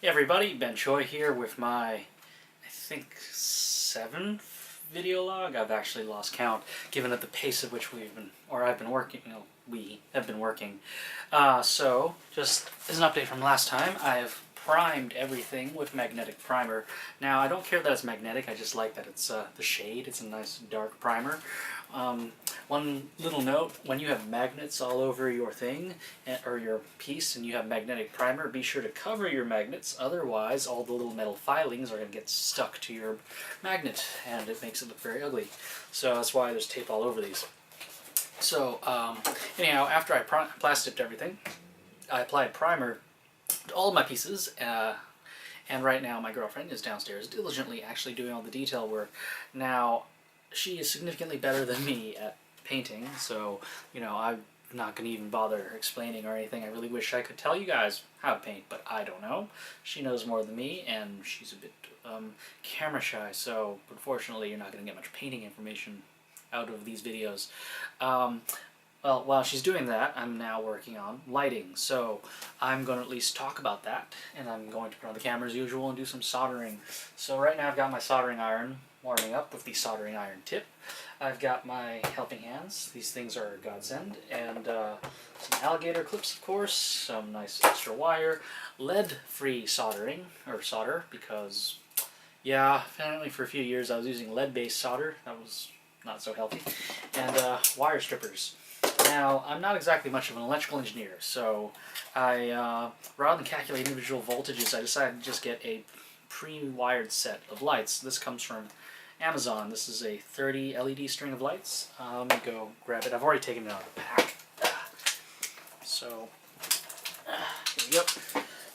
everybody, Ben Choi here with my, I think, 7th video log. I've actually lost count, given at the pace at which I've been working, we have been working. So, just as an update from last time, I've primed everything with magnetic primer. Now, I don't care that it's magnetic, I just like that it's the shade. It's a nice dark primer. One little note, when you have magnets all over your thing, or your piece, and you have magnetic primer, be sure to cover your magnets, otherwise all the little metal filings are going to get stuck to your magnet, and it makes it look very ugly. So that's why there's tape all over these. So, anyhow, after I plasticed everything, I applied primer to all of my pieces, and right now my girlfriend is downstairs diligently actually doing all the detail work. Now, she is significantly better than me at painting, so, I'm not going to even bother explaining or anything. I really wish I could tell you guys how to paint, but I don't know. She knows more than me, and she's a bit camera shy, so unfortunately you're not going to get much painting information out of these videos. Well, while she's doing that, I'm now working on lighting, so I'm going to at least talk about that, and I'm going to put on the camera as usual and do some soldering. So right now I've got my soldering iron warming up with the soldering iron tip. I've got my helping hands. These things are a godsend, and some alligator clips, of course, some nice extra wire, lead-free soldering, or solder, because, yeah, apparently for a few years I was using lead-based solder. That was not so healthy. And wire strippers. Now, I'm not exactly much of an electrical engineer, so rather than calculate individual voltages, I decided to just get a pre-wired set of lights. This comes from Amazon. This is a 30 LED string of lights. Let me go grab it. I've already taken it out of the pack. So, here we go.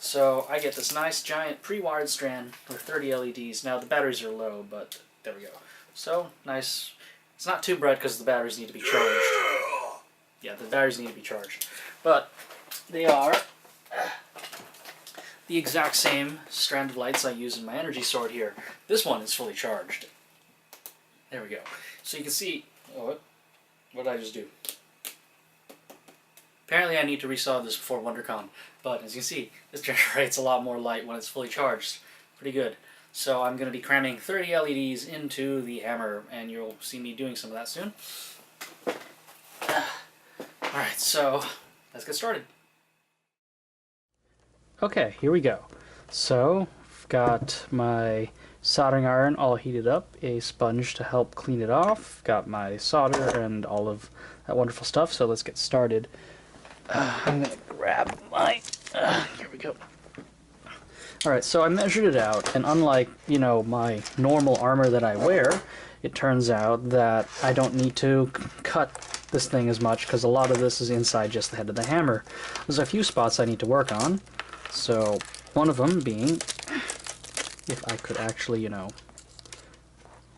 So, I get this nice giant pre-wired strand with 30 LEDs. Now, the batteries are low, but there we go. So, nice. It's not too bright because the batteries need to be charged. Yeah, the batteries need to be charged. But they are the exact same strand of lights I use in my energy sword here. This one is fully charged. There we go. So you can see, what did I just do? Apparently I need to resolve this before WonderCon, but as you can see, this generates a lot more light when it's fully charged. Pretty good. So I'm going to be cramming 30 LEDs into the hammer, and you'll see me doing some of that soon. Alright, so let's get started. Okay, here we go. So, I've got my soldering iron all heated up, a sponge to help clean it off, got my solder and all of that wonderful stuff, so let's get started. I'm going to grab my... here we go. Alright, so I measured it out, and unlike, my normal armor that I wear, it turns out that I don't need to cut this thing as much, because a lot of this is inside just the head of the hammer. There's a few spots I need to work on, so one of them being, if I could actually,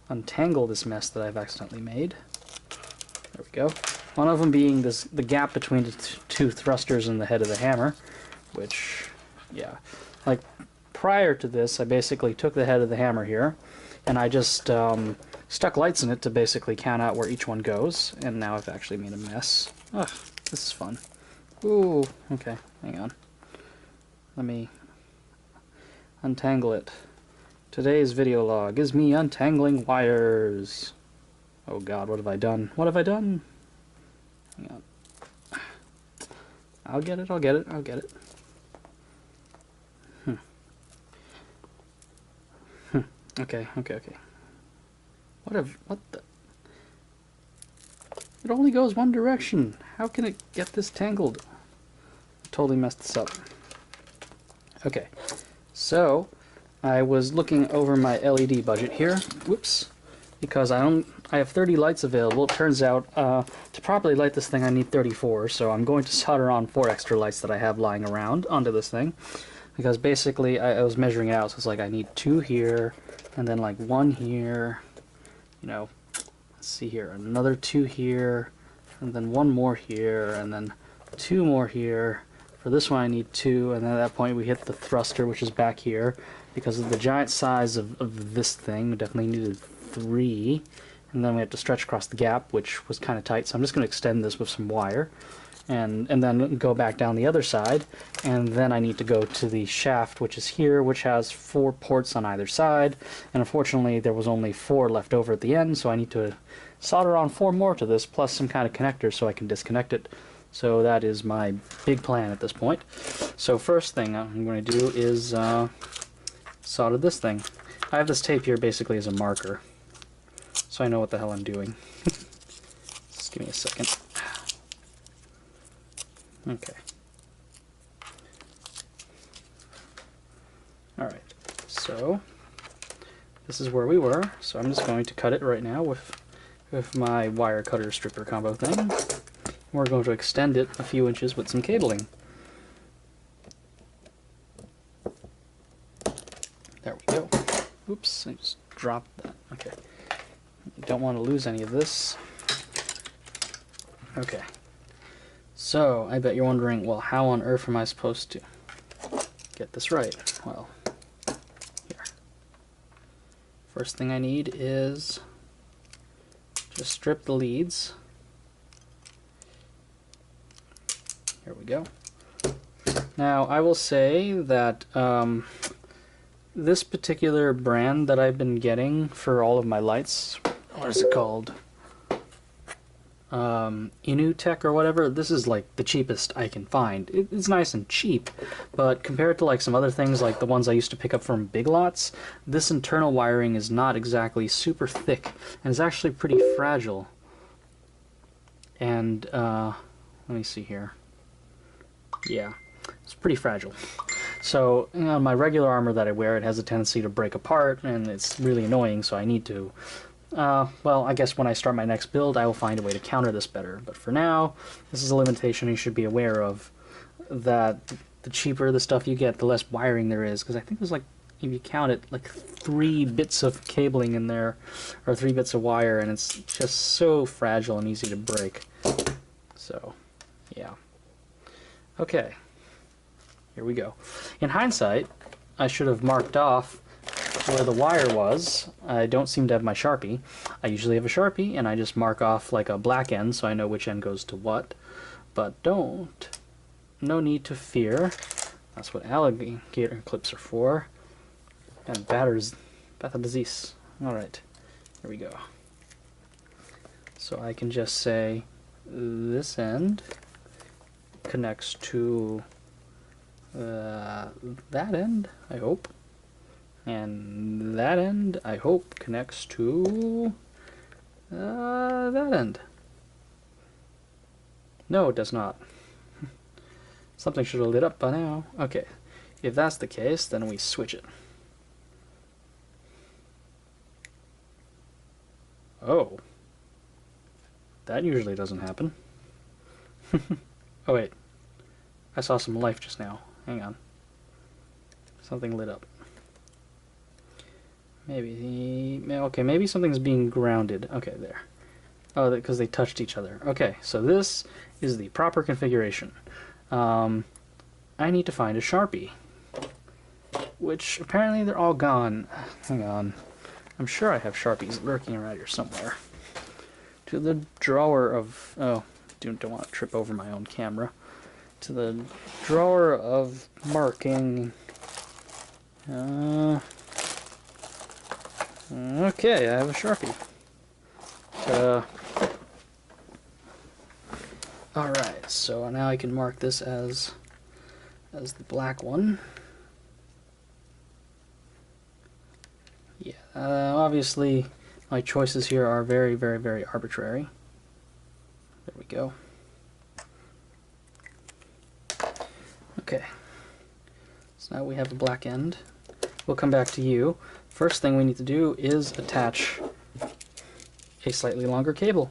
untangle this mess that I've accidentally made. There we go. One of them being the gap between the two thrusters in the head of the hammer, which, yeah, like prior to this, I basically took the head of the hammer here, and I just stuck lights in it to basically count out where each one goes, and now I've actually made a mess. Ugh, this is fun. Ooh, okay, hang on. Let me untangle it. Today's video log is me untangling wires. Oh god, what have I done? What have I done? Hang on. I'll get it, I'll get it, I'll get it. Okay. What the? It only goes one direction. How can it get this tangled? I totally messed this up. Okay, so I was looking over my LED budget here. Whoops, because I have 30 lights available. It turns out to properly light this thing I need 34, so I'm going to solder on 4 extra lights that I have lying around onto this thing. Because basically I was measuring it out, so it's like I need 2 here, and then like 1 here, let's see here, another 2 here, and then 1 more here, and then 2 more here. For this one I need 2, and then at that point we hit the thruster, which is back here. Because of the giant size of this thing, we definitely needed 3, and then we have to stretch across the gap, which was kind of tight, so I'm just going to extend this with some wire. and then go back down the other side, and then I need to go to the shaft, which is here, which has 4 ports on either side, and unfortunately there was only 4 left over at the end, so I need to solder on 4 more to this, plus some kind of connector so I can disconnect it. So that is my big plan at this point. So first thing I'm going to do is solder this thing. I have this tape here basically as a marker, so I know what the hell I'm doing. Just give me a second. Okay. Alright, so this is where we were, so I'm just going to cut it right now with my wire cutter stripper combo thing. We're going to extend it a few inches with some cabling. There we go. Oops, I just dropped that. Okay. Don't want to lose any of this. Okay. So, I bet you're wondering, well, how on earth am I supposed to get this right? Well, here. First thing I need is just strip the leads. Here we go. Now, I will say that this particular brand that I've been getting for all of my lights, what is it called? Inutech or whatever. This is like the cheapest I can find. It's nice and cheap, but compared to like some other things like the ones I used to pick up from Big Lots, this internal wiring is not exactly super thick and is actually pretty fragile. And let me see here. Yeah, it's pretty fragile. So, you know, my regular armor that I wear, it has a tendency to break apart, and it's really annoying, so I need to well, I guess when I start my next build, I will find a way to counter this better. But for now, this is a limitation you should be aware of, that the cheaper the stuff you get, the less wiring there is. Because I think there's like, if you count it, like 3 bits of cabling in there, or 3 bits of wire, and it's just so fragile and easy to break. So, yeah. Okay. Here we go. In hindsight, I should have marked off where the wire was. I don't seem to have my Sharpie. I usually have a Sharpie, and I just mark off like a black end so I know which end goes to what. But no need to fear. That's what alligator clips are for. And bad disease. Alright, here we go. So I can just say this end connects to that end, I hope. And that end, I hope, connects to that end. No, it does not. Something should have lit up by now. Okay, if that's the case, then we switch it. Oh. That usually doesn't happen. Oh wait. I saw some life just now. Hang on. Something lit up. Maybe, okay, maybe something's being grounded. Okay, there. Oh, because they touched each other. Okay, so this is the proper configuration. I need to find a Sharpie, which apparently they're all gone. Hang on. I'm sure I have Sharpies lurking around here somewhere. To the drawer of... Oh, don't want to trip over my own camera. To the drawer of marking... Okay, I have a Sharpie. Alright, so now I can mark this as the black one. Yeah, obviously my choices here are very, very, very arbitrary. There we go. Okay, so now we have a black end. We'll come back to you. First thing we need to do is attach a slightly longer cable.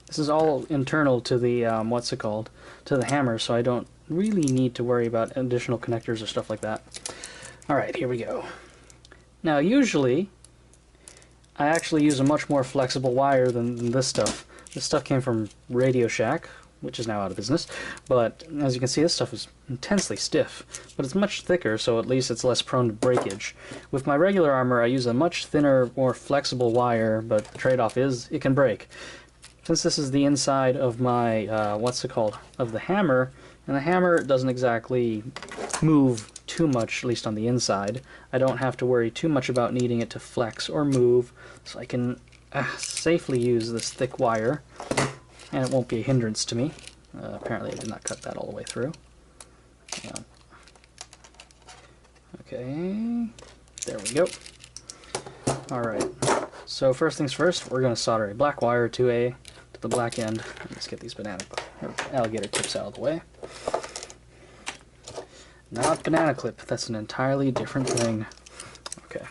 This is all internal to the, what's it called, to the hammer, so I don't really need to worry about additional connectors or stuff like that. Alright, here we go. Now usually, I actually use a much more flexible wire than this stuff. This stuff came from Radio Shack, which is now out of business, but as you can see, this stuff is intensely stiff, but it's much thicker, so at least it's less prone to breakage. With my regular armor, I use a much thinner, more flexible wire, but the trade-off is it can break. since this is the inside of my, what's it called, of the hammer, and the hammer doesn't exactly move too much, at least on the inside, I don't have to worry too much about needing it to flex or move, so I can safely use this thick wire, and it won't be a hindrance to me. Apparently I did not cut that all the way through. Yeah. Okay, there we go. Alright, so first things first, we're going to solder a black wire to the black end. Let's get these alligator tips out of the way. Not banana clip, that's an entirely different thing. Okay.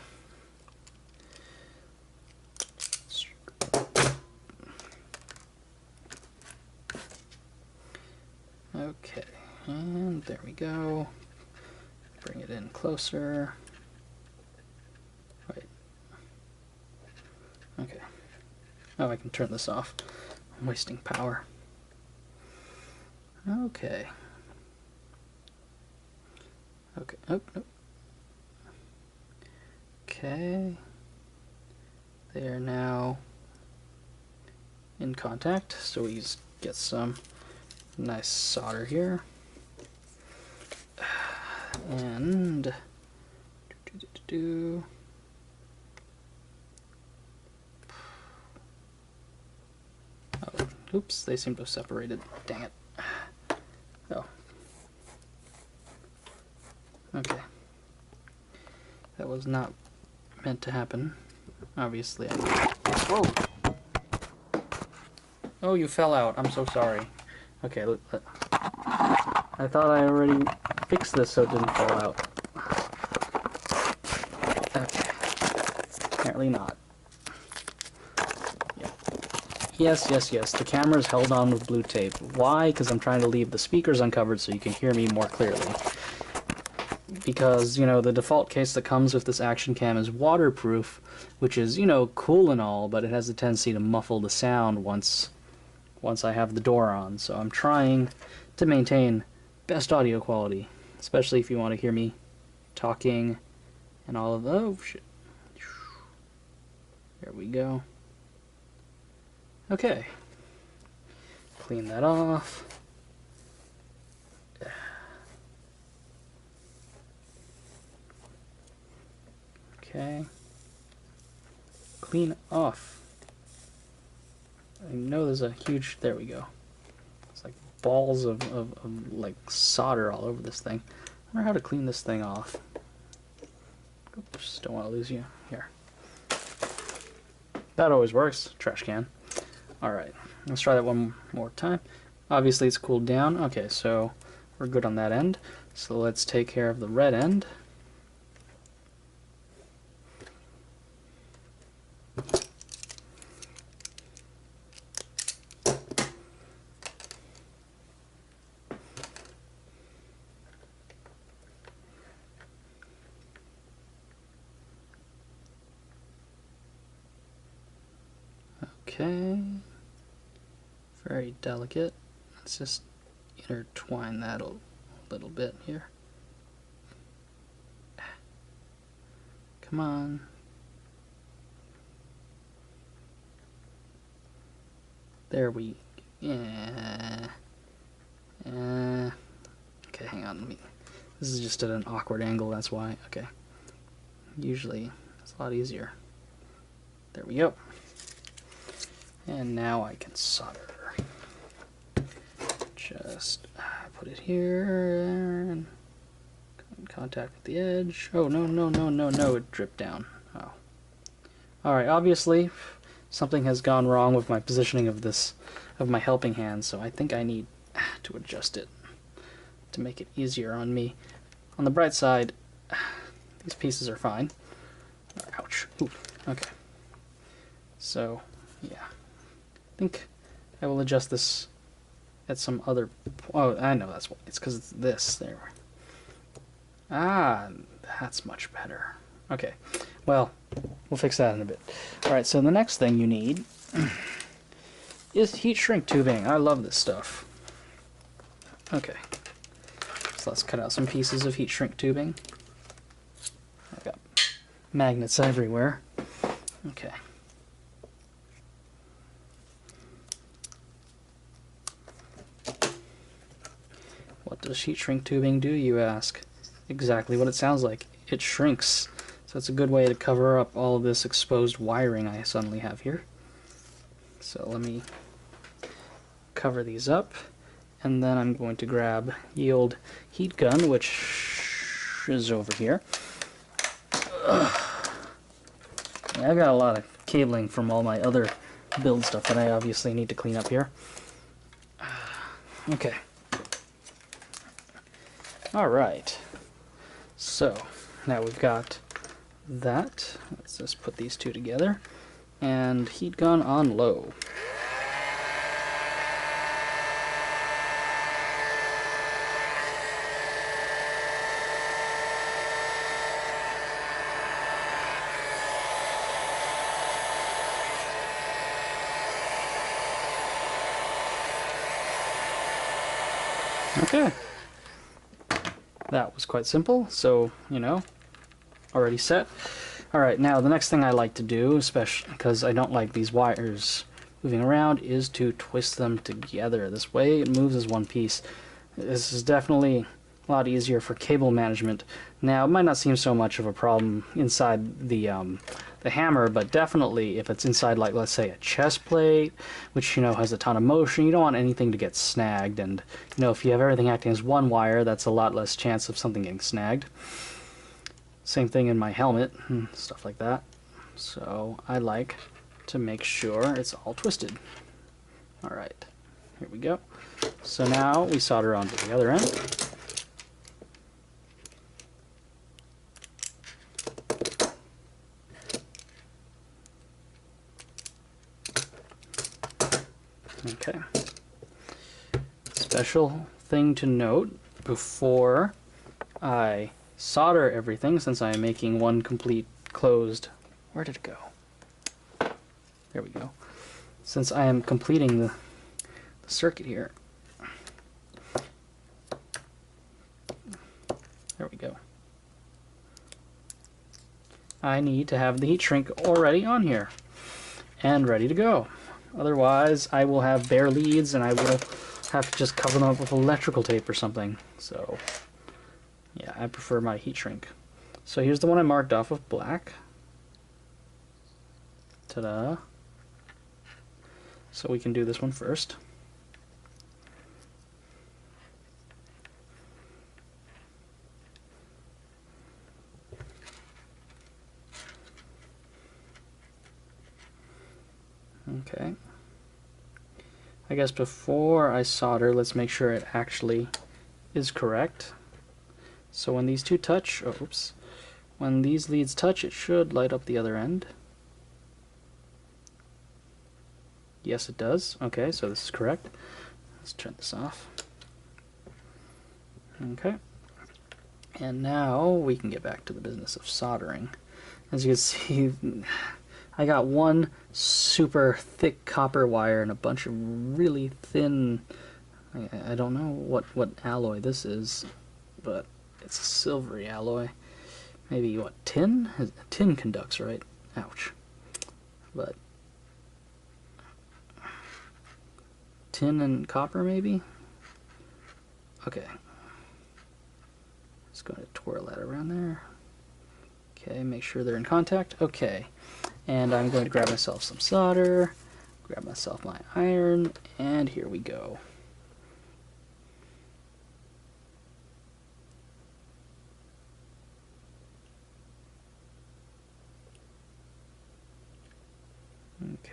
Okay, and there we go. Bring it in closer. Right. Okay. Oh, I can turn this off. I'm wasting power. Okay. Okay. Oh, no. Okay. They are now in contact, so we just get some nice solder here. And oh, oops, they seem to have separated. Dang it. Oh. Okay. That was not meant to happen. Obviously, whoa! Oh, you fell out. I'm so sorry. Okay, I thought I already fixed this so it didn't fall out. Okay. Apparently not. Yeah. Yes, yes, yes. The camera's held on with blue tape. Why? Because I'm trying to leave the speakers uncovered so you can hear me more clearly. Because, you know, the default case that comes with this action cam is waterproof, which is, you know, cool and all, but it has a tendency to muffle the sound once I have the door on. So I'm trying to maintain best audio quality, especially if you want to hear me talking and all of the... Oh, shit. There we go. Okay. Clean that off. Okay. Clean off. I know there's a huge... There we go. It's like balls of like solder all over this thing. I wonder how to clean this thing off. Oops, don't want to lose you. Here. That always works. Trash can. Alright, let's try that one more time. Obviously it's cooled down. Okay, so we're good on that end. So let's take care of the red end. Okay, very delicate. Let's just intertwine that a little bit here. Come on. There we... Yeah. Okay, hang on. This is just at an awkward angle, that's why. Okay. Usually, it's a lot easier. There we go. And now I can solder. Just put it here and in contact with the edge. Oh, no, no, no, no, no, it dripped down. Oh. Alright, obviously something has gone wrong with my positioning of my helping hand, so I think I need to adjust it to make it easier on me. On the bright side, these pieces are fine. Ouch. Ooh. Okay. So, yeah. I think I will adjust this at some other... Oh, I know that's why. It's because it's this. There. Ah, that's much better. Okay. Well, we'll fix that in a bit. Alright, so the next thing you need is heat shrink tubing. I love this stuff. Okay. So let's cut out some pieces of heat shrink tubing. I've got magnets everywhere. Okay. What does heat shrink tubing do, you ask? Exactly what it sounds like. It shrinks. So it's a good way to cover up all of this exposed wiring I suddenly have here. So let me cover these up, and then I'm going to grab the old heat gun, which is over here. Yeah, I've got a lot of cabling from all my other build stuff that I obviously need to clean up here. Okay. Alright. So, now we've got that. Let's just put these two together. And heat gun on low. Okay. That was quite simple, so, you know, already set. Alright, now the next thing I like to do, especially because I don't like these wires moving around, is to twist them together. This way it moves as one piece. This is definitely a lot easier for cable management. Now, it might not seem so much of a problem inside the hammer, but definitely if it's inside, like, let's say a chest plate, which, you know, has a ton of motion, you don't want anything to get snagged. And, you know, if you have everything acting as one wire, that's a lot less chance of something getting snagged. Same thing in my helmet and stuff like that. So I like to make sure it's all twisted. Alright, here we go. So now we solder onto the other end. Okay. Special thing to note before I solder everything, since I am making one complete closed... Where did it go? There we go. Since I am completing the circuit here. There we go. I need to have the heat shrink already on here and ready to go. Otherwise, I will have bare leads and I will have to just cover them up with electrical tape or something. So, yeah, I prefer my heat shrink. So here's the one I marked off with black. Ta-da. So we can do this one first. Okay. I guess before I solder, let's make sure it actually is correct. So when these two touch, oh, oops, when these leads touch, it should light up the other end. Yes, it does. Okay, so this is correct. Let's turn this off. Okay. And now we can get back to the business of soldering. As you can see, I got one super thick copper wire and a bunch of really thin, I don't know what alloy this is, but it's a silvery alloy. Maybe, what, tin? Tin conducts, right? Ouch. But tin and copper, maybe? Okay. Just going to twirl that around there. Okay, make sure they're in contact. Okay. And I'm going to grab myself some solder, grab myself my iron, and here we go.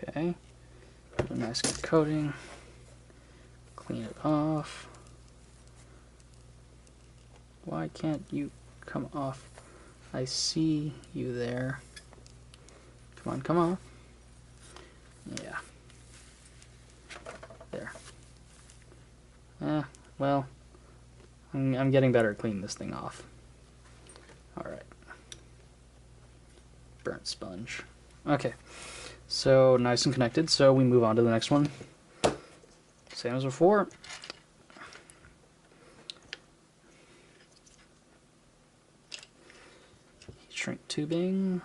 Okay, put a nice good coating, clean it off. Why can't you come off? I see you there. Come on, come on. Yeah. There. Well, I'm getting better at cleaning this thing off. Alright. Burnt sponge. Okay. So, nice and connected. So, we move on to the next one. Same as before. Heat shrink tubing.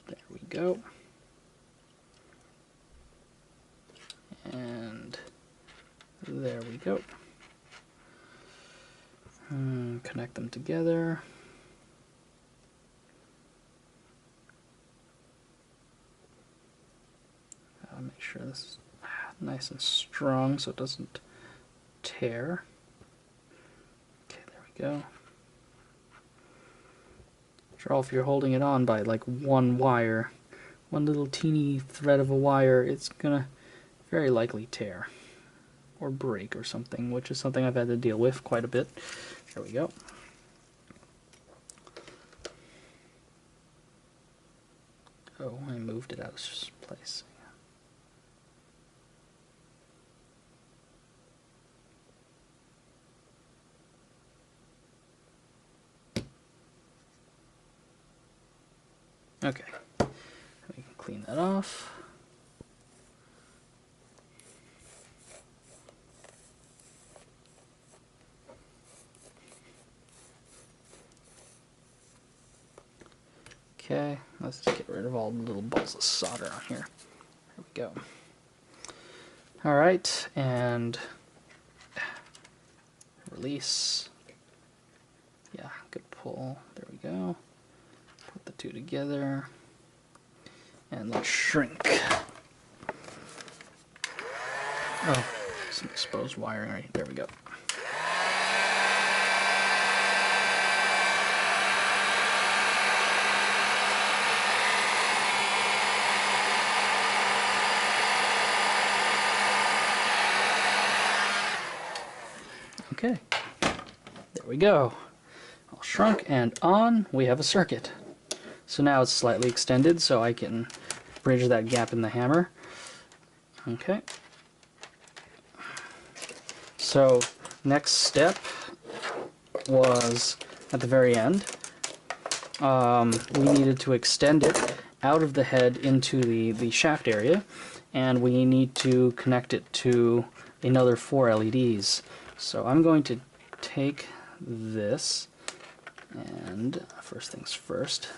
There we go. And There we go. Connect them together. Make sure this is nice and strong so it doesn't tear. Okay, there we go. After all, if you're holding it on by like one wire, one little teeny thread of a wire, it's gonna very likely tear or break or something, which is something I've had to deal with quite a bit. There we go. Oh, I moved it out of place. Okay, we can clean that off. Okay, let's just get rid of all the little balls of solder on here. There we go. Alright, and release. Yeah, good pull. There we go. Put the two together. And let's shrink. Oh, some exposed wiring right there we go. Okay, there we go. All shrunk and on, we have a circuit. So now it's slightly extended so I can bridge that gap in the hammer. Okay. So next step was at the very end. We needed to extend it out of the head into the shaft area, and we need to connect it to another 4 LEDs. So I'm going to take this, and first things first.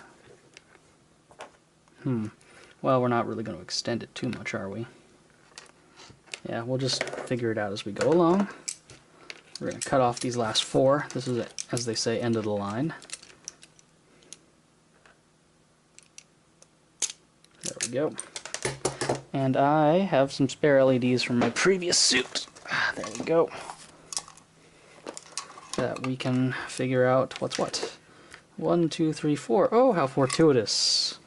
Well, we're not really going to extend it too much, are we? Yeah, we'll just figure it out as we go along. We're going to cut off these last 4. This is, as they say, end of the line. There we go. And I have some spare LEDs from my previous suit. There we go. That we can figure out what's what. 1, 2, 3, 4. Oh, how fortuitous.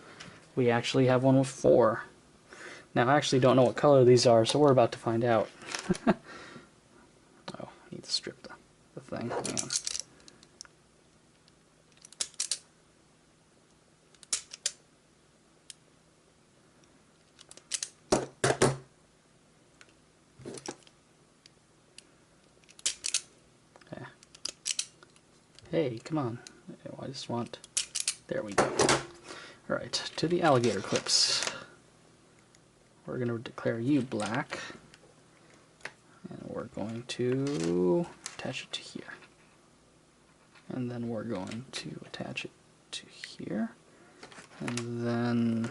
We actually have one with 4. Now, I actually don't know what color these are, so we're about to find out. Oh, I need to strip the thing. Hang on. Hey, come on. I just want... There we go. Alright, to the alligator clips. We're going to declare you black. And we're going to attach it to here. And then we're going to attach it to here. And then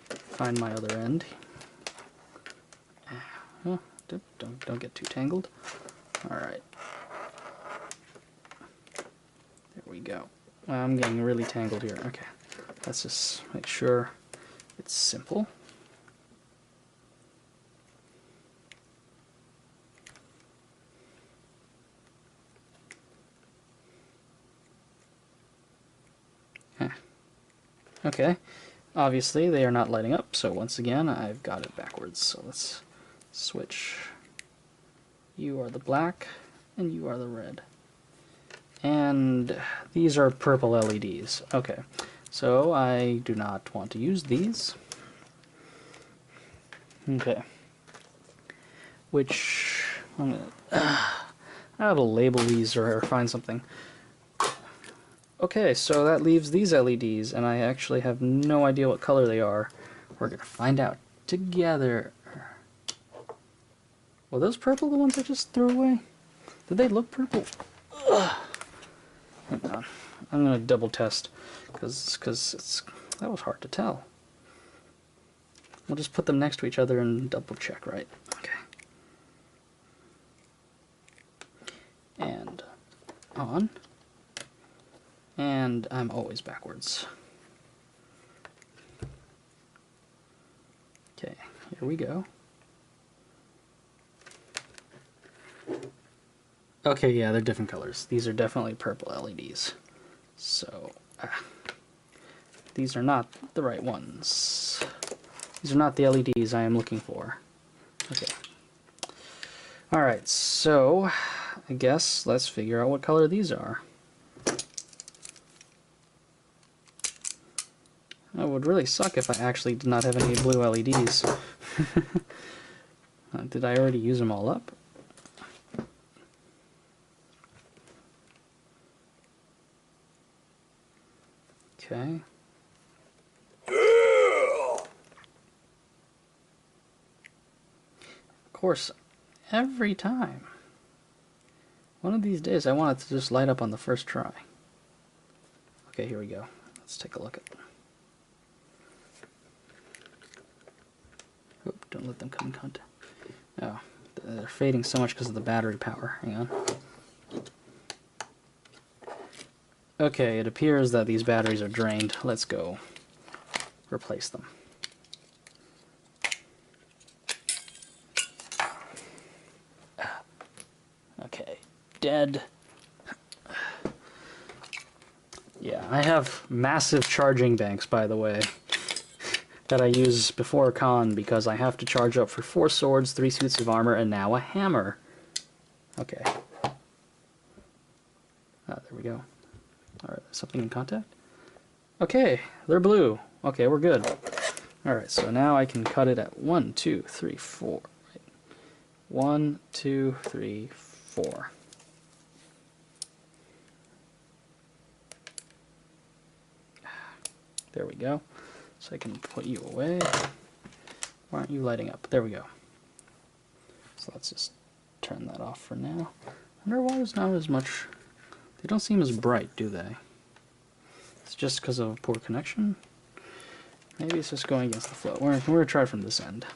find my other end. Oh, don't get too tangled. Alright. There we go. I'm getting really tangled here. Okay. Let's just make sure it's simple. Okay. Obviously, they are not lighting up, so once again, I've got it backwards. So let's switch. You are the black, and you are the red. And these are purple LEDs. Okay. So I do not want to use these. Okay. Which I'm gonna I have to label these or find something. Okay, so that leaves these LEDs, and I actually have no idea what color they are. We're gonna find out together. Were those purple, the ones I just threw away? Did they look purple? Ugh. Hang on. I'm gonna double test because that was hard to tell. We'll just put them next to each other and double check, right? Okay. on. And I'm always backwards. Okay, here we go. Okay, yeah, they're different colors. These are definitely purple LEDs. So, these are not the right ones. These are not the LEDs I am looking for. Okay. Alright, so I guess let's figure out what color these are. It would really suck if I actually did not have any blue LEDs. Did I already use them all up? Okay. Of course, every time. One of these days I want it to just light up on the first try. Okay, here we go. Let's take a look at them. Oop, don't let them come in contact. Oh, they're fading so much because of the battery power. Hang on. Okay, it appears that these batteries are drained. Let's go replace them. Okay, dead. Yeah, I have massive charging banks, by the way, that I use before a con because I have to charge up for 4 swords, 3 suits of armor, and now a hammer. Okay. There we go. Alright, something in contact? Okay, they're blue. Okay, we're good. Alright, so now I can cut it at 1, 2, 3, 4. 1, 2, 3, 4. There we go. So I can put you away. Why aren't you lighting up? There we go. So let's just turn that off for now. I wonder why there's not as much... They don't seem as bright, do they? It's just because of poor connection? Maybe it's just going against the flow. We're going to try from this end.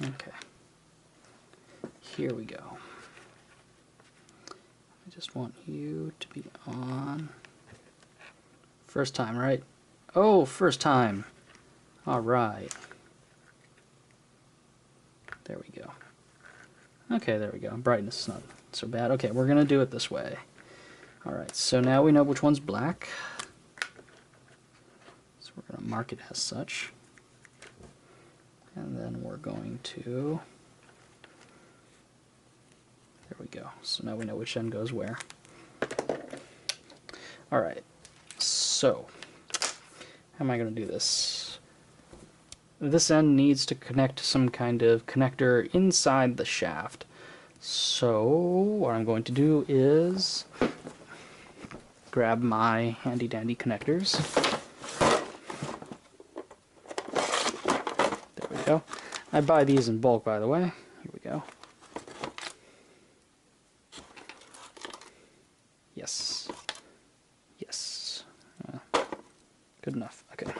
Okay. Here we go. I just want you to be on. First time, right? Oh, first time. All right. There we go. Okay, there we go. Brightness is not so bad. Okay, we're going to do it this way. Alright, so now we know which one's black. So we're going to mark it as such. And then we're going to... There we go. So now we know which end goes where. Alright, so how am I going to do this? This end needs to connect to some kind of connector inside the shaft. So what I'm going to do is grab my handy dandy connectors. There we go. I buy these in bulk, by the way. Here we go. Yes. Yes. Good enough. Okay.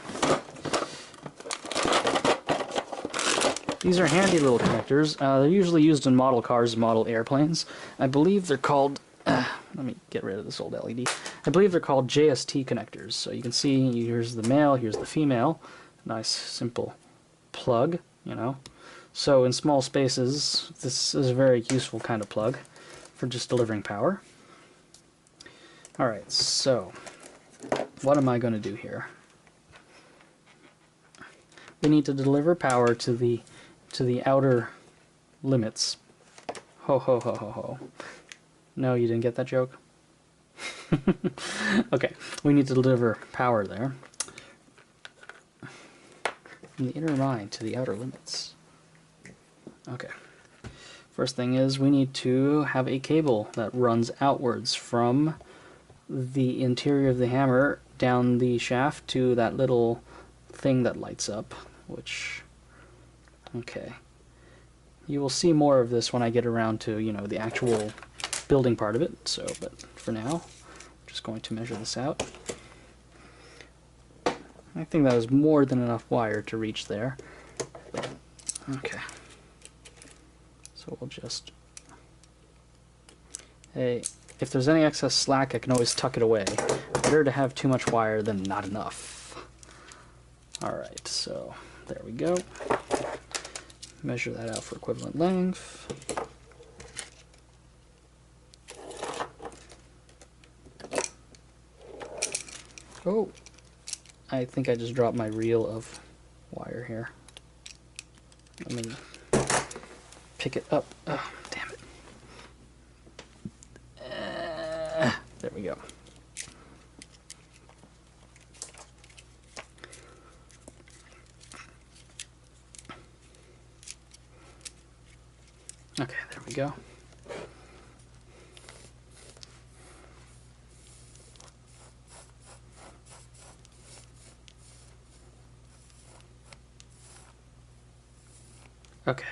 These are handy little connectors. They're usually used in model cars and model airplanes. I believe they're called... let me get rid of this old LED. I believe they're called JST connectors. So you can see here's the male, here's the female. Nice, simple plug, you know. So in small spaces, this is a very useful kind of plug for just delivering power. Alright, so what am I going to do here? We need to deliver power to the outer limits. Ho ho ho ho ho. No, you didn't get that joke? Okay, we need to deliver power there. From the inner mind to the outer limits. Okay. First thing is we need to have a cable that runs outwards from the interior of the hammer down the shaft to that little thing that lights up, which... Okay. You will see more of this when I get around to, you know, the actual building part of it, so, but for now, I'm just going to measure this out. I think that is more than enough wire to reach there. Okay. So we'll just... Hey, if there's any excess slack, I can always tuck it away. Better to have too much wire than not enough. Alright, so there we go. Measure that out for equivalent length. Oh, I think I just dropped my reel of wire here. Let me pick it up. Oh, damn it. There we go. Okay, there we go. Okay.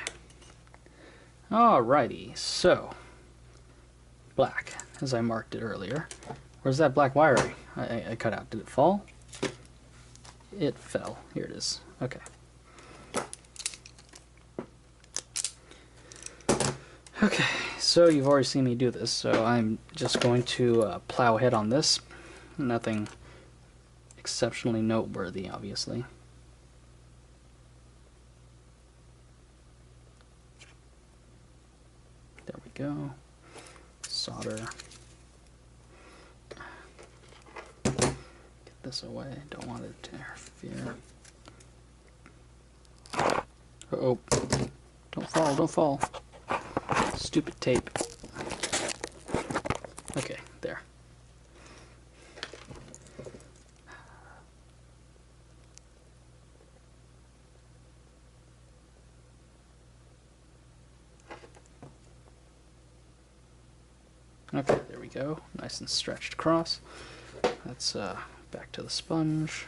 Alrighty, so black, as I marked it earlier. Where's that black wiring I cut out? Did it fall? It fell. Here it is. Okay. Okay, so you've already seen me do this, so I'm just going to plow ahead on this. Nothing exceptionally noteworthy, obviously. There we go. Solder. Get this away. Don't want it to interfere. Uh-oh. Don't fall, don't fall. Stupid tape. Okay, there. Okay, there we go. Nice and stretched across. That's back to the sponge.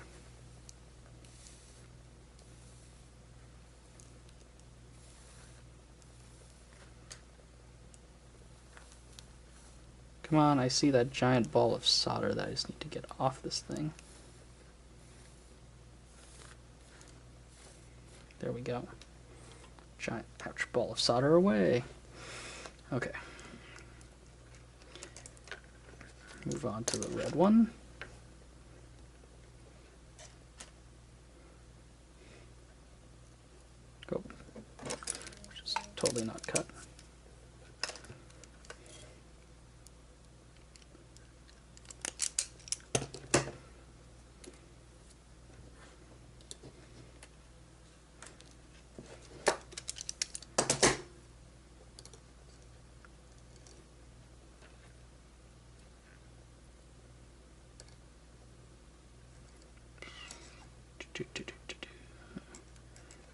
Come on, I see that giant ball of solder that I just need to get off this thing. There we go. Giant pouch ball of solder away. Okay. Move on to the red one. Go. Which is totally not cut.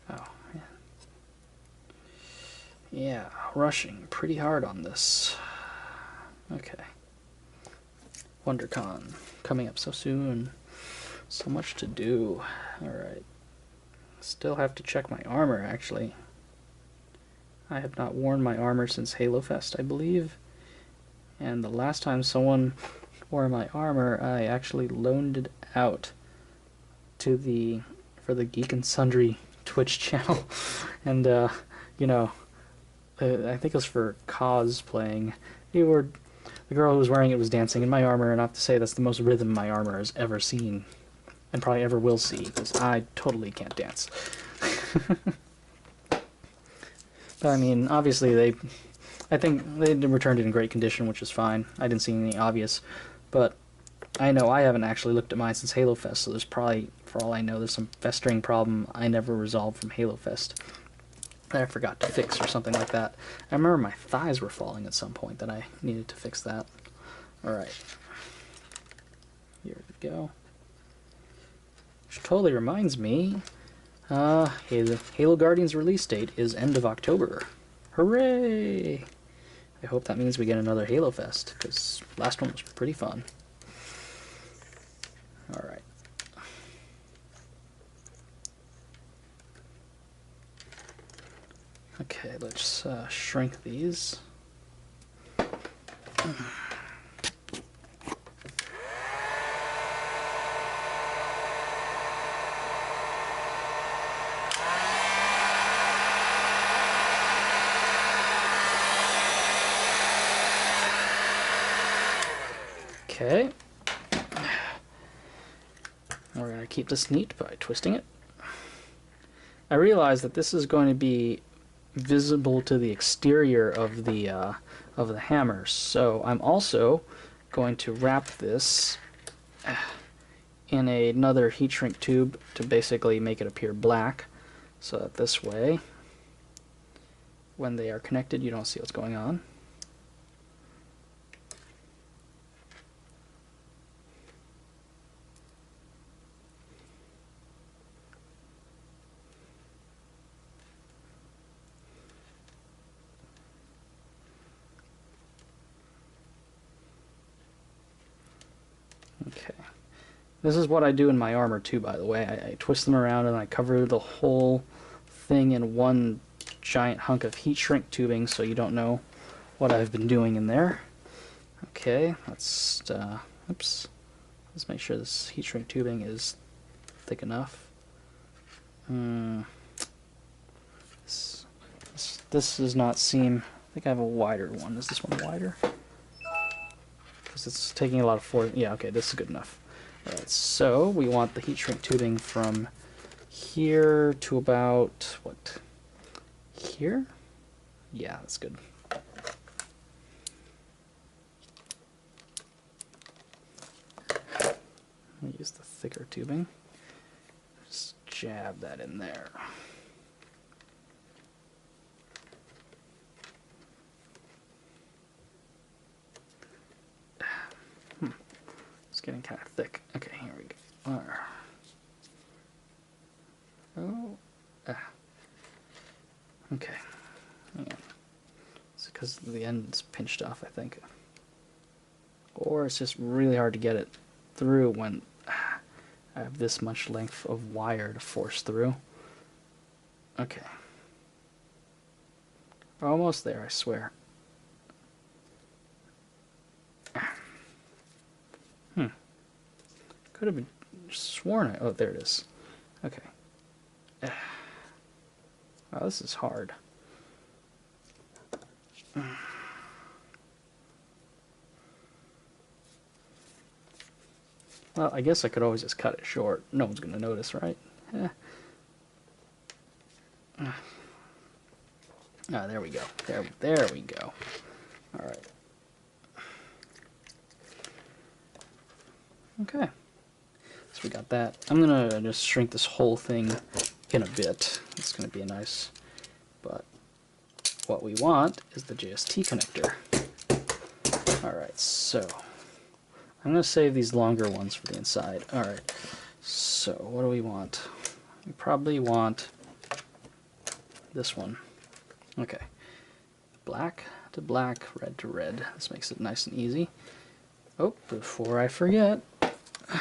Oh, man. Yeah, rushing pretty hard on this. Okay. WonderCon coming up so soon. So much to do. Alright. Still have to check my armor, actually. I have not worn my armor since Halo Fest, I believe. And the last time someone wore my armor, I actually loaned it out to for the Geek and Sundry Twitch channel. And you know, I think it was for cosplaying. The girl who was wearing it was dancing in my armor, and I have to say that's the most rhythm my armor has ever seen, and probably ever will see, because I totally can't dance. But I mean, obviously I think they returned it in great condition, which is fine. I didn't see anything obvious, but I know I haven't actually looked at mine since Halo Fest, so there's probably, for all I know, there's some festering problem I never resolved from Halo Fest that I forgot to fix or something like that. I remember my thighs were falling at some point that I needed to fix that. Alright. Here we go. Which totally reminds me, the Halo Guardians release date is end of October. Hooray! I hope that means we get another Halo Fest, because last one was pretty fun. Alright. Okay, let's shrink these. Okay. We're going to keep this neat by twisting it. I realize that this is going to be visible to the exterior of the hammer, so I'm also going to wrap this in another heat shrink tube to basically make it appear black, so that this way, when they are connected, you don't see what's going on. Okay. This is what I do in my armor too, by the way. I twist them around and I cover the whole thing in one giant hunk of heat shrink tubing so you don't know what I've been doing in there. Okay, let's oops. Let's make sure this heat shrink tubing is thick enough. This does not seem... I think I have a wider one. Is this one wider? Because it's taking a lot of force. Yeah, okay, this is good enough. Alright, so we want the heat shrink tubing from here to about, what, here? Yeah, that's good. I'll use the thicker tubing. Just jab that in there. It's getting kind of thick. Okay, here we go. Okay. Hang on. It's because the end's pinched off, I think. Or it's just really hard to get it through when I have this much length of wire to force through. Okay. We're almost there, I swear. Could have been sworn oh, there it is. Okay. Wow, this is hard. Well, I guess I could always just cut it short. No one's going to notice, right? Ah, there we go. There we go. All right. Okay. So we got that. I'm going to just shrink this whole thing in a bit. It's going to be a nice... But what we want is the JST connector. Alright, so I'm going to save these longer ones for the inside. Alright, so what do we want? We probably want this one. Okay. Black to black, red to red. This makes it nice and easy. Oh, before I forget, there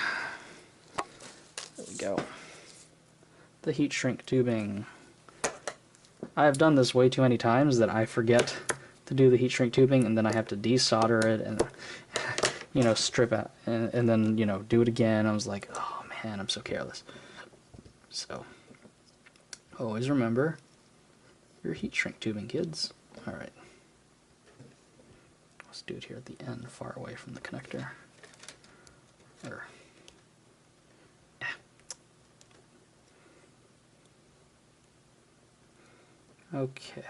we go. The heat shrink tubing. I have done this way too many times that I forget to do the heat shrink tubing, and then I have to desolder it and, you know, strip out, and then, you know, do it again. I was like, oh man, I'm so careless. So, always remember your heat shrink tubing, kids. Alright. Let's do it here at the end, far away from the connector. Okay.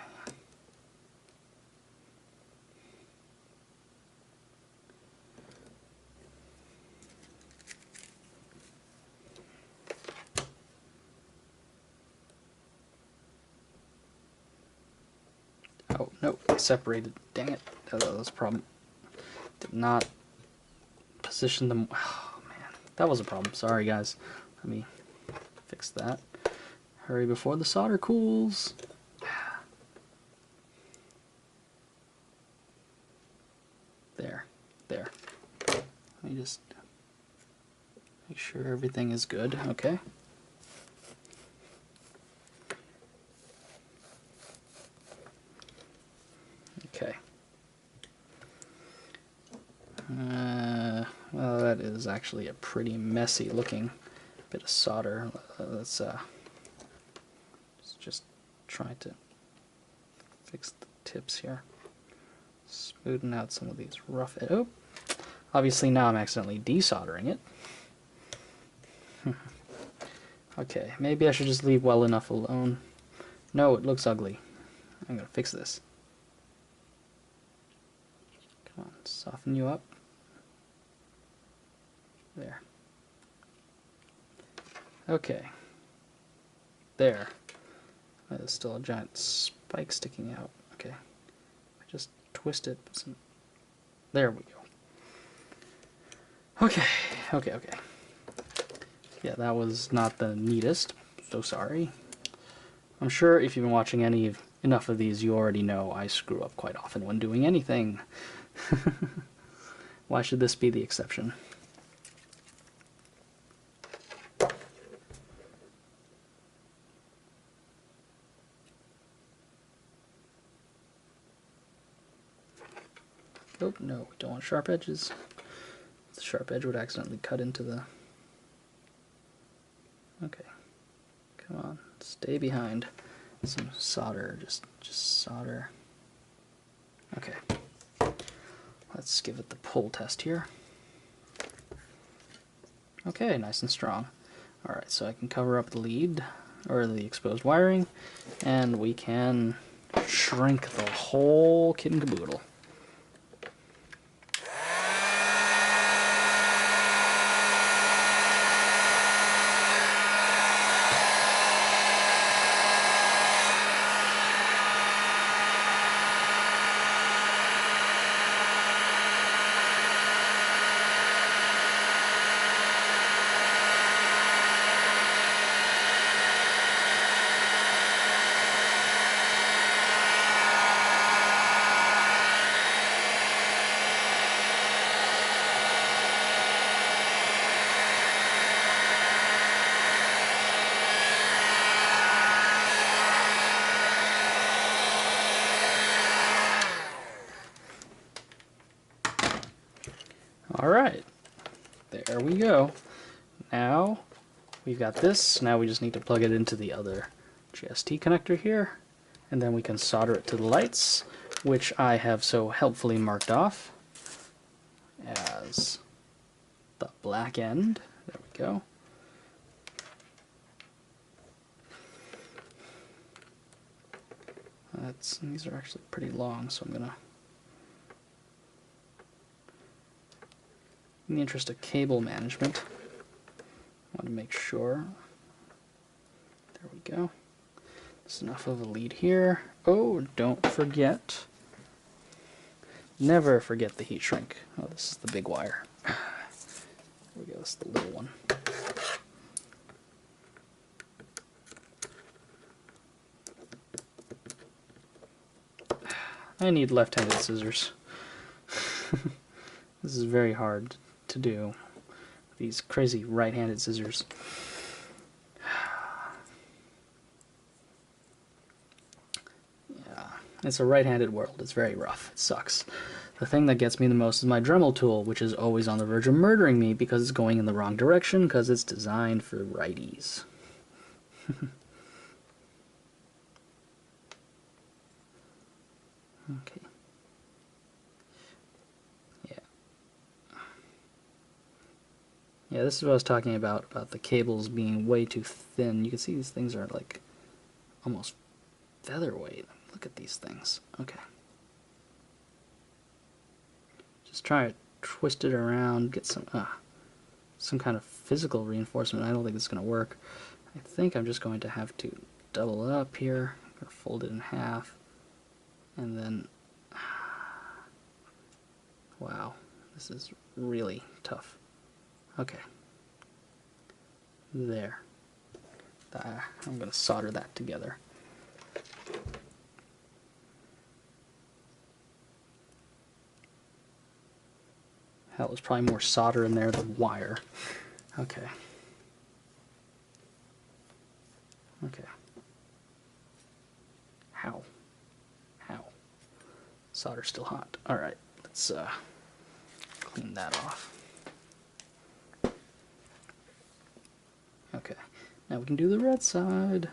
Oh, no, I separated. Dang it. That was a problem. Did not position them. Oh, man. That was a problem. Sorry, guys. Let me fix that. Hurry before the solder cools. There. Let me just make sure everything is good. Okay. Okay. Well, that is actually a pretty messy looking bit of solder. Let's just try to fix the tips here. Smoothing out some of these rough edges. Oh, Obviously now I'm accidentally desoldering it. Okay, maybe I should just leave well enough alone. No, it looks ugly. I'm gonna fix this. Come on, soften you up. There. Okay. There. There's still a giant spike sticking out. Okay. I just twist it. There we go. Okay. Okay. Yeah, that was not the neatest. So sorry. I'm sure if you've been watching enough of these, you already know I screw up quite often when doing anything. Why should this be the exception? Oh, no, we don't want sharp edges. The sharp edge would accidentally cut into the... Okay. Come on, stay behind. Some solder, just solder. Okay. Let's give it the pull test here. Okay, nice and strong. Alright, so I can cover up the lead, or the exposed wiring, and we can shrink the whole kit and caboodle. Alright, there we go. Now we've got this. Now we just need to plug it into the other GST connector here, and then we can solder it to the lights, which I have so helpfully marked off as the black end. There we go. These are actually pretty long, so I'm gonna, in the interest of cable management, I want to make sure. There we go. There's enough of a lead here. Oh, don't forget. Never forget the heat shrink. Oh, this is the big wire. There we go, this is the little one. I need left-handed scissors. This is very hard to do. These crazy right-handed scissors. Yeah, it's a right-handed world. It's very rough. It sucks. The thing that gets me the most is my Dremel tool, which is always on the verge of murdering me because it's going in the wrong direction because it's designed for righties. Okay. Yeah, this is what I was talking about the cables being way too thin. You can see these things are like almost featherweight. Look at these things. Okay. Just try to twist it around, get some kind of physical reinforcement. I don't think it's going to work. I think I'm just going to have to double it up here, I'm going to fold it in half, and then, wow, this is really tough. Okay. There. I'm going to solder that together. Hell, there's probably more solder in there than wire. Okay. Okay. How? Solder's still hot. Alright, let's clean that off. Okay, now we can do the red side.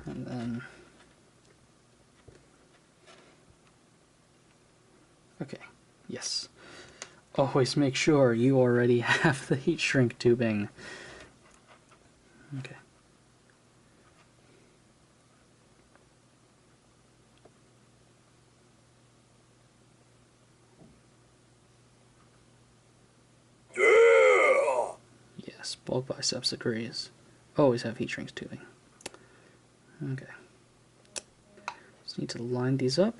And then... Okay, yes. always make sure you already have the heat shrink tubing. Okay. Yes, bulk biceps agrees. Always have heat shrink tubing. Okay. Just need to line these up.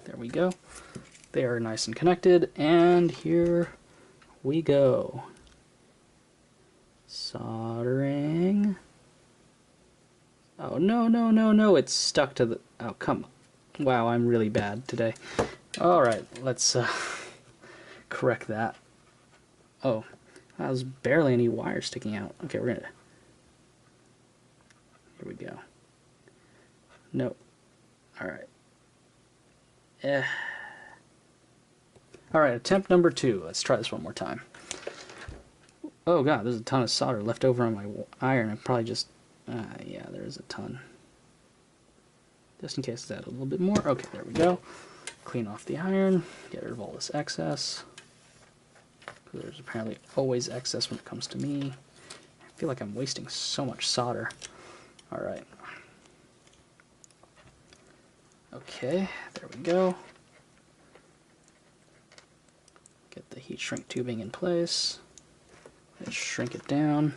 There we go. They are nice and connected, and here we go. Soldering. Oh, no, no, no, no, it's stuck to the... Oh, come on. Wow, I'm really bad today. Alright, let's correct that. Oh, there's barely any wire sticking out. Okay, we're gonna... Here we go. Nope. Alright. Alright, attempt number 2. Let's try this one more time. Oh god, there's a ton of solder left over on my iron. I probably just... yeah, there is a ton. Just in case that a little bit more. Okay, there we go. Clean off the iron. Get rid of all this excess. There's apparently always excess when it comes to me. I feel like I'm wasting so much solder. Alright. Okay, there we go. Get the heat shrink tubing in place. Let's shrink it down.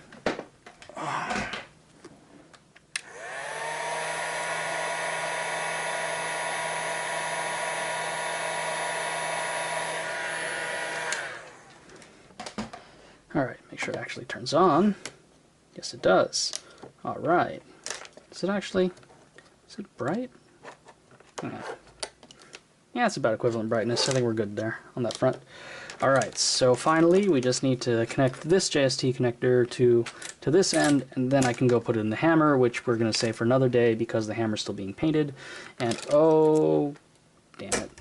Alright, make sure it actually turns on. Yes, it does. Alright. Is it bright? Yeah, it's about equivalent brightness. I think we're good there on that front. Alright, so finally we just need to connect this JST connector to this end, and then I can go put it in the hammer, which we're going to save for another day because the hammer's still being painted. And oh, damn it.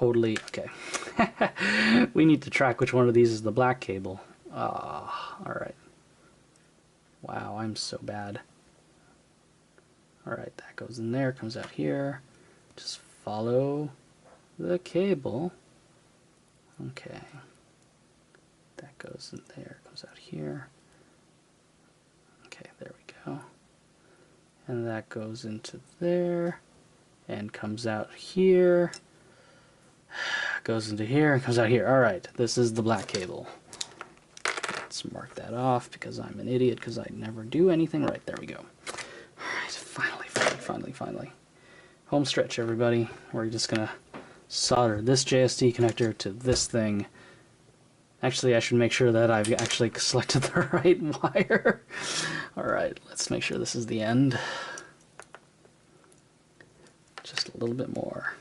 Okay. We need to track which one of these is the black cable. Alright. Wow, I'm so bad. Alright, that goes in there, comes out here. Just follow the cable. Okay. That goes in there, comes out here. Okay, there we go. And that goes into there and comes out here. Goes into here and comes out here. Alright, this is the black cable. Let's mark that off because I'm an idiot because I never do anything right. There we go. Alright, finally. Home stretch, everybody. We're just going to solder this JST connector to this thing. Actually, I should make sure that I've actually selected the right wire. Alright, let's make sure this is the end. Just a little bit more.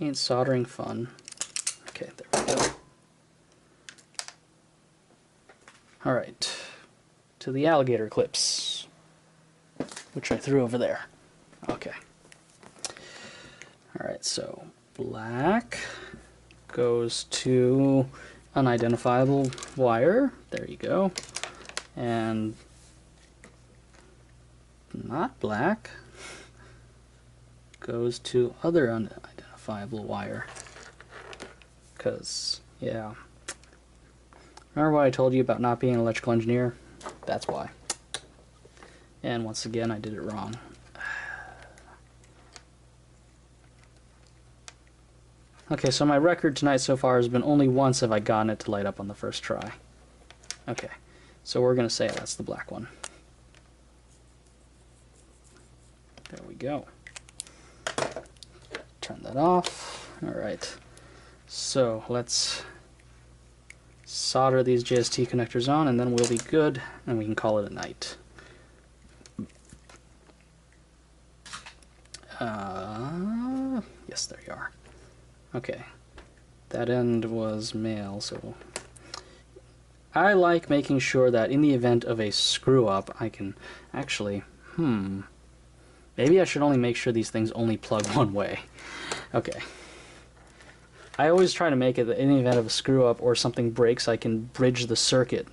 Ain't soldering fun. Okay, there we go. Alright, to the alligator clips, which I threw over there. Okay. Alright, so black goes to unidentifiable wire. There you go. And not black goes to other unidentifiable wire. Because, yeah. Remember what I told you about not being an electrical engineer? That's why. And once again, I did it wrong. Okay, so my record tonight so far has been only once have I gotten it to light up on the first try. Okay, so we're going to say that's the black one. There we go. Turn that off. Alright, so let's solder these JST connectors on and then we'll be good and we can call it a night. Yes, there you are. Okay, that end was male, so I like making sure that in the event of a screw-up, I can actually, maybe I should only make sure these things only plug one way. Okay. I always try to make it that in the event of a screw-up or something breaks, I can bridge the circuit.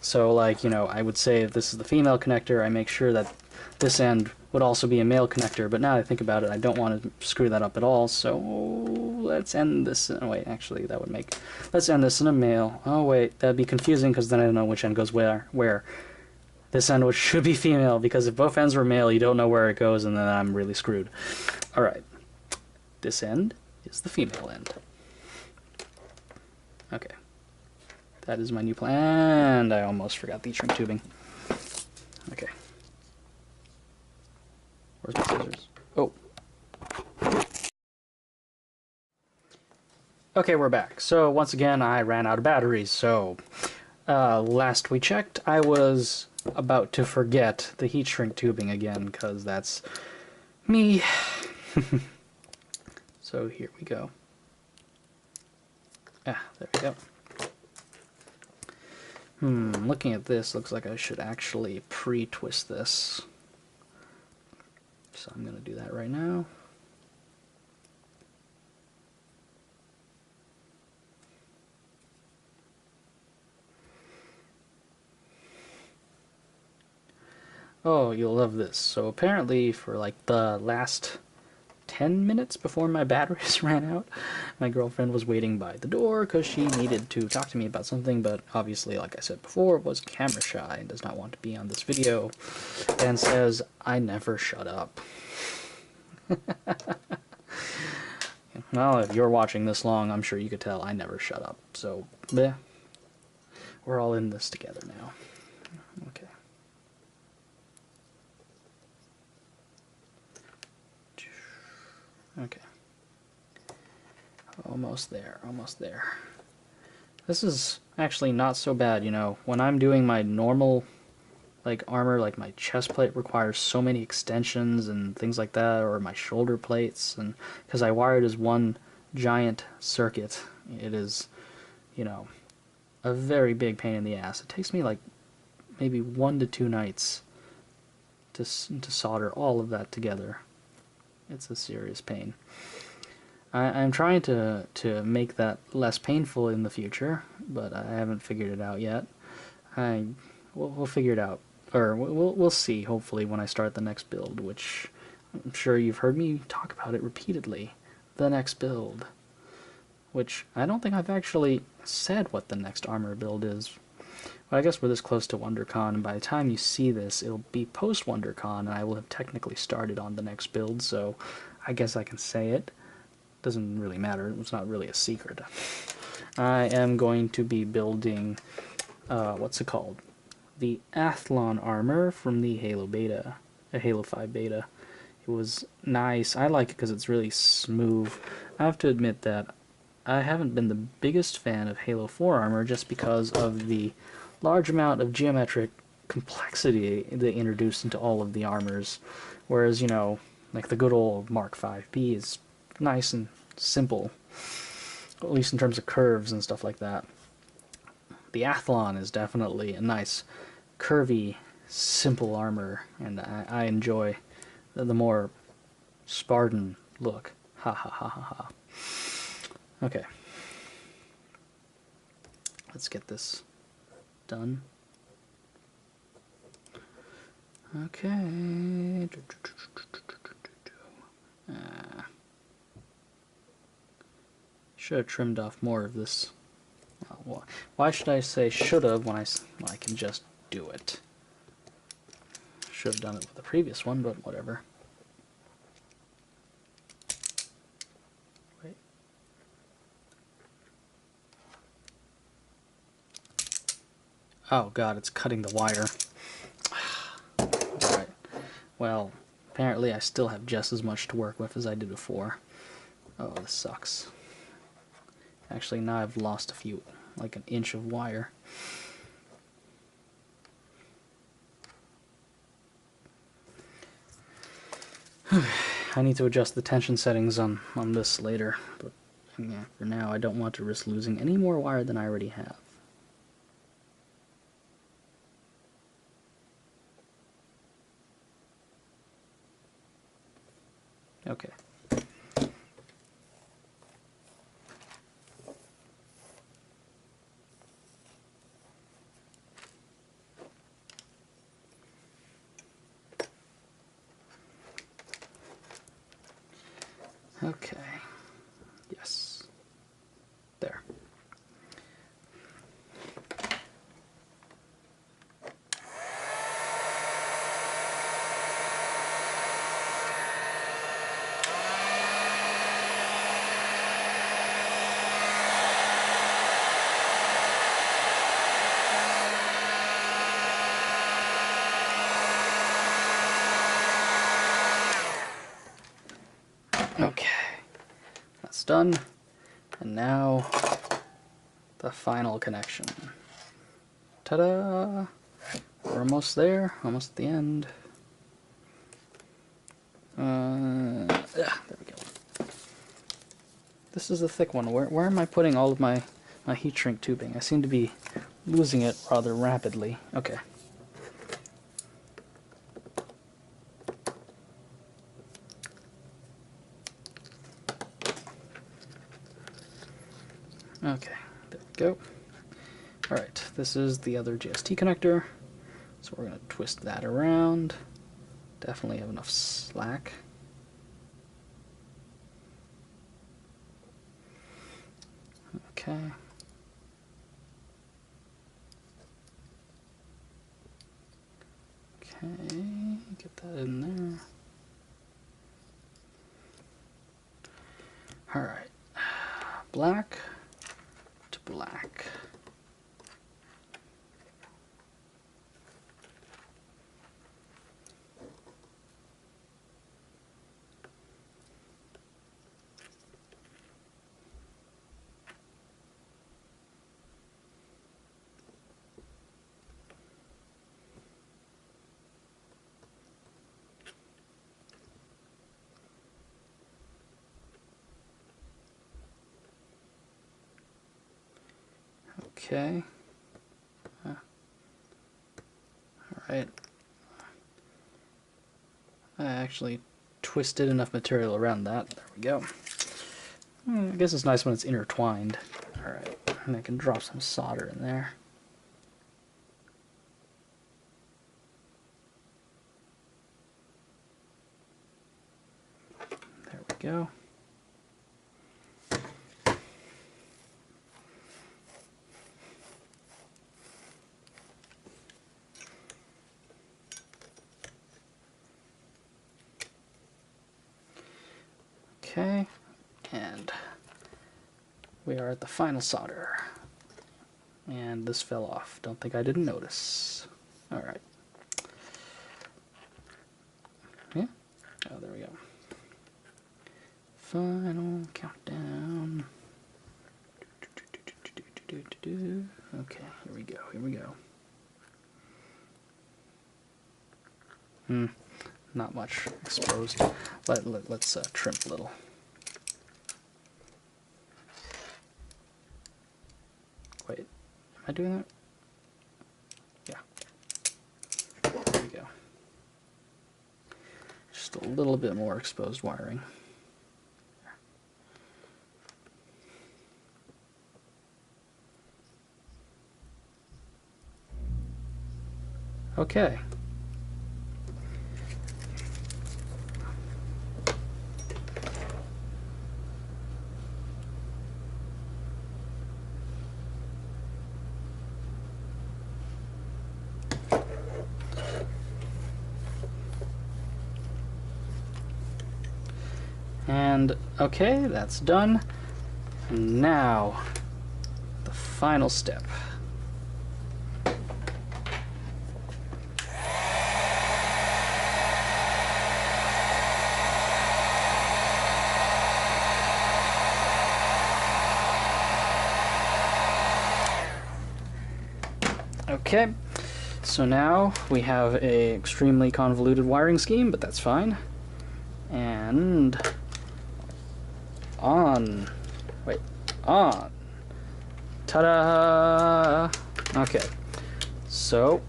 So, like, you know, I would say if this is the female connector, I make sure that this end would also be a male connector, but now that I think about it, I don't want to screw that up at all, so let's end this in, wait, actually, that would make, let's end this in a male. Oh, wait, that'd be confusing, because then I don't know which end goes where. This end should be female, because if both ends were male, you don't know where it goes, and then I'm really screwed. Alright, this end is the female end. Okay. That is my new plan, and I almost forgot the shrink tubing. Okay. Where's my scissors? Oh. Okay, we're back. So, once again, I ran out of batteries, so last we checked, I was about to forget the heat shrink tubing again, because that's me. So, here we go. Ah, there we go. Looking at this, looks like I should actually pre-twist this. So I'm going to do that right now. Oh, you'll love this. So apparently for like the last 10 minutes before my batteries ran out, my girlfriend was waiting by the door because she needed to talk to me about something, but obviously, like I said before, was camera shy and does not want to be on this video, and says, I never shut up. Well, if you're watching this long, I'm sure you could tell I never shut up. So, bleh. We're all in this together now. Okay. Okay. Almost there, almost there. This is actually not so bad, you know. When I'm doing my normal like armor, like my chest plate requires so many extensions and things like that, or my shoulder plates, and because I wire it as one giant circuit, it is, you know, a very big pain in the ass. It takes me like maybe 1 to 2 nights to solder all of that together. It's a serious pain. I'm trying to make that less painful in the future, but I haven't figured it out yet. We'll figure it out, or we'll see. Hopefully, when I start the next build, which I'm sure you've heard me talk about it repeatedly. The next build, which I don't think I've actually said what the next armor build is. Well, I guess we're this close to WonderCon, and by the time you see this, it'll be post WonderCon, and I will have technically started on the next build. So, I guess I can say it. Doesn't really matter. It's not really a secret. I am going to be building, what's it called? The Athlon armor from the Halo beta, Halo 5 beta. It was nice. I like it because it's really smooth. I have to admit that I haven't been the biggest fan of Halo 4 armor just because of the large amount of geometric complexity they introduced into all of the armors. Whereas, you know, like the good old Mark 5B is nice and simple, at least in terms of curves and stuff like that. The Athlon is definitely a nice, curvy, simple armor, and I enjoy the more Spartan look. Ha ha ha ha ha. Okay. Let's get this done. Okay. Should have trimmed off more of this. Well, why should I say should have when I can just do it? Should have done it with the previous one, but whatever. Wait. Oh god, it's cutting the wire. Alright. Well, apparently I still have just as much to work with as I did before. Oh, this sucks. Actually, now I've lost a few, like an inch of wire. I need to adjust the tension settings on this later, but yeah, for now I don't want to risk losing any more wire than I already have. Okay. Okay. Yes. There. Okay, that's done. And now the final connection. Ta-da! We're almost there, almost at the end. There we go. This is a thick one. Where am I putting all of my heat shrink tubing? I seem to be losing it rather rapidly. Okay. Okay, there we go. Alright, this is the other GST connector. So we're going to twist that around. Definitely have enough slack. Okay. Okay, get that in there. Alright, black to black. Okay. Alright. I actually twisted enough material around that. There we go. I guess it's nice when it's intertwined. Alright, and I can drop some solder in there. There we go. Okay, and we are at the final solder. And this fell off. Don't think I didn't notice. Alright. Yeah? Oh, there we go. Final countdown. Okay, here we go, here we go. Not much exposed. Let's trim a little. Wait, am I doing that? Yeah. There we go. Just a little bit more exposed wiring. Okay. And okay, that's done. And now, the final step. Okay, so now we have a extremely convoluted wiring scheme, but that's fine. And on. Wait, on. Ta-da! Okay, so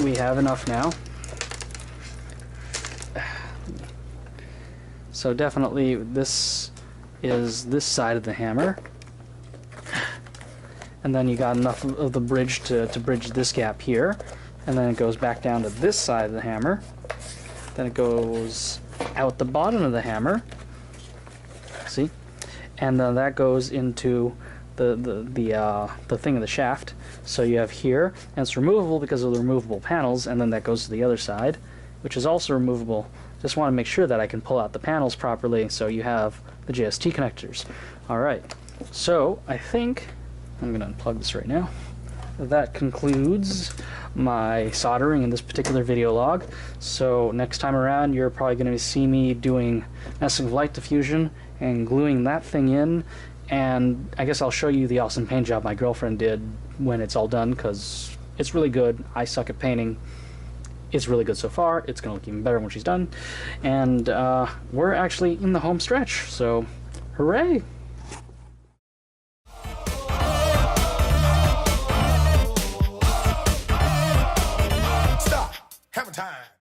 we have enough now. So definitely this is this side of the hammer. And then you got enough of the bridge to bridge this gap here. And then it goes back down to this side of the hammer. Then it goes out the bottom of the hammer. and then that goes into the thing of the shaft. So you have here, and it's removable because of the removable panels, and then that goes to the other side, which is also removable. Just want to make sure that I can pull out the panels properly, so you have the JST connectors. Alright, so I think I'm going to unplug this right now. That concludes my soldering in this particular video log. So next time around, you're probably going to see me doing messing with light diffusion and gluing that thing in, and I guess I'll show you the awesome paint job my girlfriend did when it's all done, because it's really good. I suck at painting. It's really good so far. It's going to look even better when she's done. And we're actually in the home stretch, so hooray!